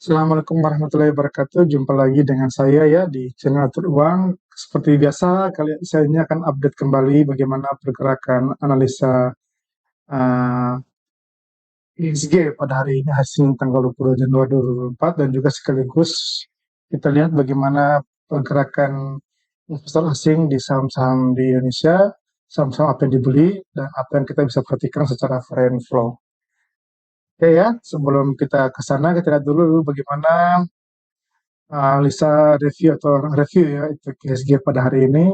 Assalamualaikum warahmatullahi wabarakatuh. Jumpa lagi dengan saya ya di channel Atur Uang. Seperti biasa, kali saya ini akan update kembali bagaimana pergerakan analisa uh, ISG pada hari ini hasil tanggal 22 Januari 2024 dan juga sekaligus kita lihat bagaimana pergerakan investor asing di saham-saham di Indonesia, saham-saham apa yang dibeli dan apa yang kita bisa perhatikan secara free flow. Oke ya, sebelum kita ke sana kita lihat dulu bagaimana Lisa review ya itu IHSG pada hari ini.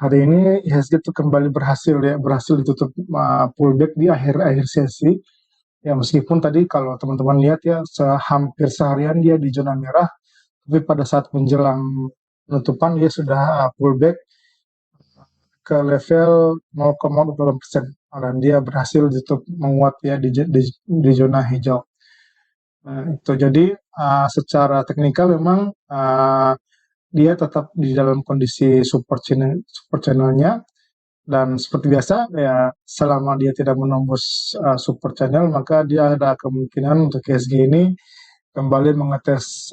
Hari ini IHSG itu kembali berhasil ditutup pullback di akhir-akhir sesi. Ya meskipun tadi kalau teman-teman lihat ya hampir seharian dia di zona merah, tapi pada saat menjelang penutupan dia sudah pullback ke level 0,28% dan dia berhasil ditutup menguat ya di zona hijau. Nah, itu jadi secara teknikal memang dia tetap di dalam kondisi super channelnya dan seperti biasa ya selama dia tidak menembus super channel maka dia ada kemungkinan untuk ISG ini kembali mengetes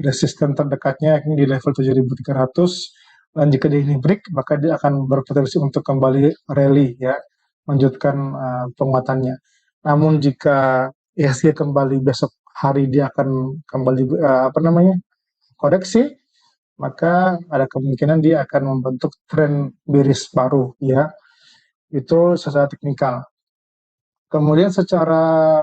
resisten terdekatnya yakni di level 7.300 dan jika dia ini break maka dia akan berpotensi untuk kembali rally ya melanjutkan penguatannya. Namun jika ISG kembali besok hari dia akan kembali koreksi maka ada kemungkinan dia akan membentuk tren bearish baru ya itu secara teknikal. Kemudian secara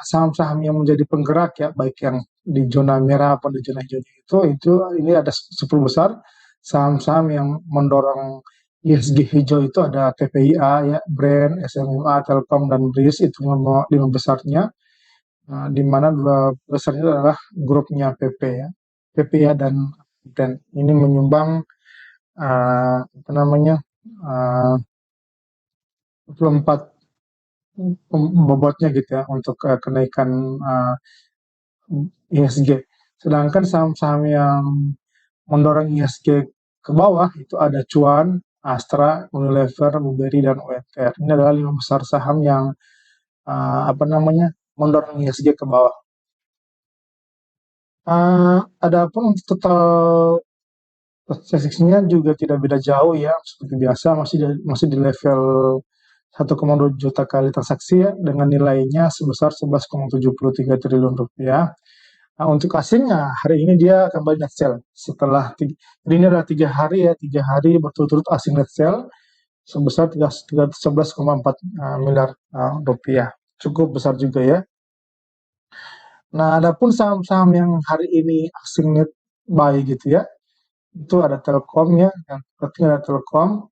saham-saham yang menjadi penggerak ya baik yang di zona merah atau di zona hijau itu ini ada 10 besar saham-saham yang mendorong ISG hijau itu ada TPIA ya, Brand, SMMA, Telkom dan BRIS itu lima besarnya. Di mana dua besarnya adalah grupnya PP ya. PPIA dan Brand ini menyumbang uh, apa namanya uh, 24 bobotnya gitu ya untuk kenaikan ISG. Sedangkan saham-saham yang mendorong ISG ke bawah itu ada Cuan, Astra, Unilever, Blueberry dan UNTR. Ini adalah lima besar saham yang mendorong ISG ke bawah. Adapun untuk total sesinya juga tidak beda jauh ya, seperti biasa masih di level 1,2 juta kali transaksi ya, dengan nilainya sebesar 11,73 triliun rupiah. Nah, untuk asingnya hari ini dia kembali net sell setelah jadi ini adalah 3 hari ya, 3 hari berturut-turut asing net sell sebesar 11,4 miliar rupiah. Cukup besar juga ya. Nah, adapun saham-saham yang hari ini asing net buy gitu ya, itu ada Telkom ya, yang penting ada Telkom,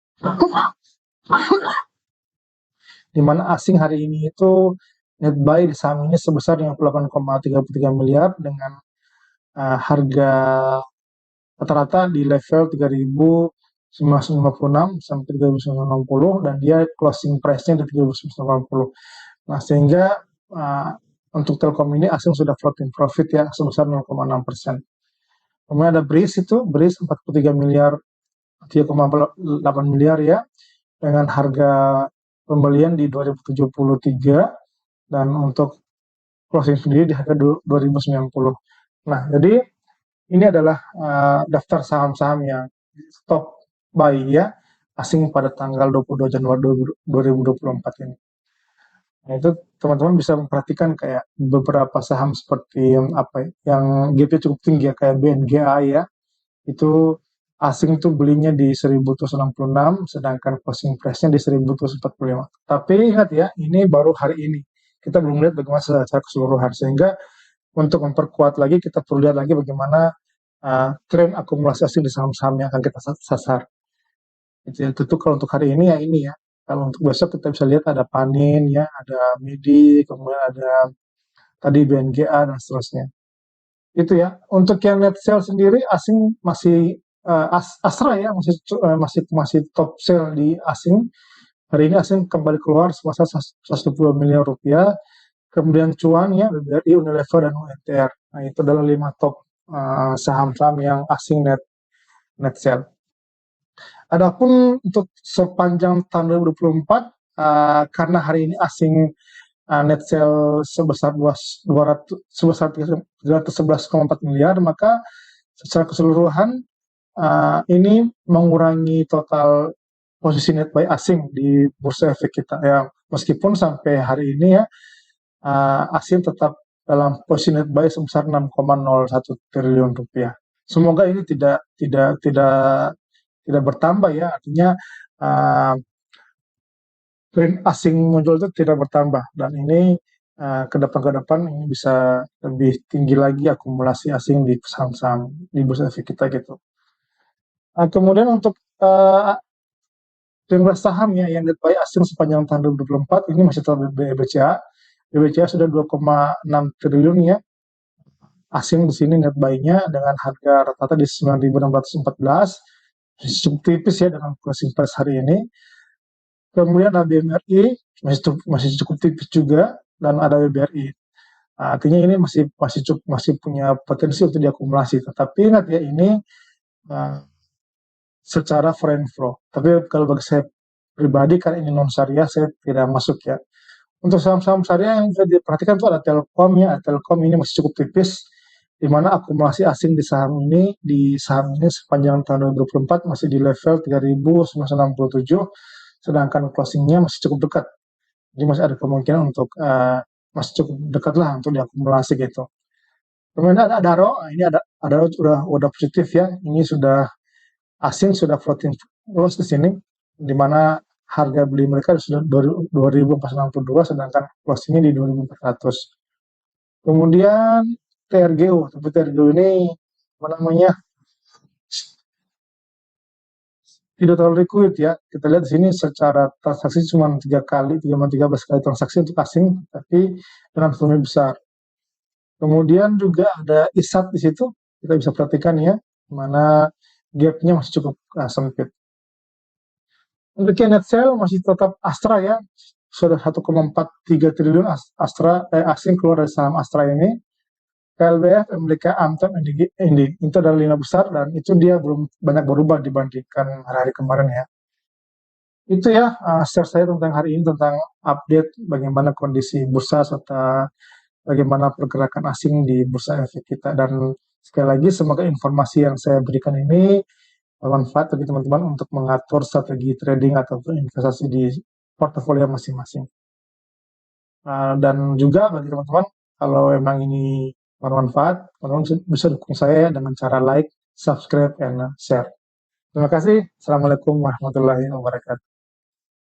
di mana asing hari ini itu net buy di saham ini sebesar 58,33 miliar dengan harga rata-rata di level 3.956 sampai 3.960 dan dia closing price-nya di 3.980. Nah, sehingga untuk Telkom ini asing sudah floating profit ya sebesar 0,6%. Kemudian ada BRIS 43 miliar 3,8 miliar ya dengan harga pembelian di 2073 dan untuk closing sendiri di harga 2090. Nah, jadi ini adalah daftar saham-saham yang stop buy ya asing pada tanggal 22 Januari 2024 ini. Nah, itu teman-teman bisa memperhatikan kayak beberapa saham seperti yang GP cukup tinggi ya kayak BNGA ya. Itu asing tuh belinya di 1.266 sedangkan closing price-nya di 1.245. Tapi ingat ya, ini baru hari ini. Kita belum lihat bagaimana secara keseluruhan sehingga untuk memperkuat lagi kita perlu lihat lagi bagaimana tren akumulasi asing di saham-saham yang akan kita sasar. Itu ya, tentu kalau untuk hari ini ya ini ya. Kalau untuk besok kita bisa lihat ada Panin ya, ada Midi, kemudian ada tadi BNGA dan seterusnya. Itu ya. Untuk yang net sale sendiri asing masih Astra ya masih top sale di asing. Hari ini asing kembali keluar sebesar 120 miliar rupiah. Kemudian cuan ya BBRI, Unilever dan UNTR. Nah, itu adalah 5 top saham-saham yang asing net sale. Adapun untuk sepanjang tahun 2024 karena hari ini asing net sale sebesar 311,4 miliar, maka secara keseluruhan ini mengurangi total posisi net buy asing di bursa efek kita ya. Meskipun sampai hari ini ya asing tetap dalam posisi net buy sebesar 6,01 triliun rupiah. Semoga ini tidak bertambah ya, artinya uh, tren asing muncul itu tidak bertambah dan ini ke depan ini bisa lebih tinggi lagi akumulasi asing di saham-saham di bursa efek kita gitu. Kemudian untuk jumlah saham ya yang diterima asing sepanjang tahun 2024 ini masih tetap BBCA. BBCA sudah 2,6 triliun ya asing di sini net buy-nya dengan harga rata-rata di 9.614, cukup tipis ya dengan closing price hari ini. Kemudian ada BMRI masih cukup tipis juga dan ada BBRI. Artinya ini masih punya potensi untuk diakumulasi. Tetapi ingat ya ini secara foreign flow. Tapi kalau bagi saya pribadi karena ini non syariah saya tidak masuk ya. Untuk saham-saham syariah yang bisa diperhatikan itu ada Telkom ya. Telkom ini masih cukup tipis di mana akumulasi asing di saham ini sepanjang tahun 2024 masih di level 3.967, sedangkan closingnya masih cukup dekat. Jadi masih ada kemungkinan untuk masih cukup dekat lah untuk diakumulasi gitu. Kemudian ada Adaro, ini ada Adaro udah positif ya. Ini sudah asing sudah floating loss di sini, di mana harga beli mereka sudah 2.462, sedangkan closingnya di 2.400. Kemudian TRGO, tapi TRGO ini apa namanya tidak terlalu liquid ya. Kita lihat di sini secara transaksi cuma 13 kali transaksi untuk asing, tapi dengan volume besar. Kemudian juga ada ISAT di situ, kita bisa perhatikan ya, mana gapnya masih cukup sempit. Untuk net sale masih tetap Astra ya, sudah 1,43 triliun asing keluar dari saham Astra ini. KLBF, MDK, Amtem, Indi itu adalah lima besar dan itu dia belum banyak berubah dibandingkan hari-hari kemarin ya. Itu ya share saya tentang hari ini, tentang update bagaimana kondisi bursa serta bagaimana pergerakan asing di bursa efek kita. Dan sekali lagi semoga informasi yang saya berikan ini bermanfaat bagi teman-teman untuk mengatur strategi trading ataupun investasi di portofolio masing-masing. Dan juga bagi teman-teman, kalau memang ini bermanfaat, teman-teman bisa dukung saya dengan cara like, subscribe, dan share. Terima kasih. Assalamualaikum warahmatullahi wabarakatuh.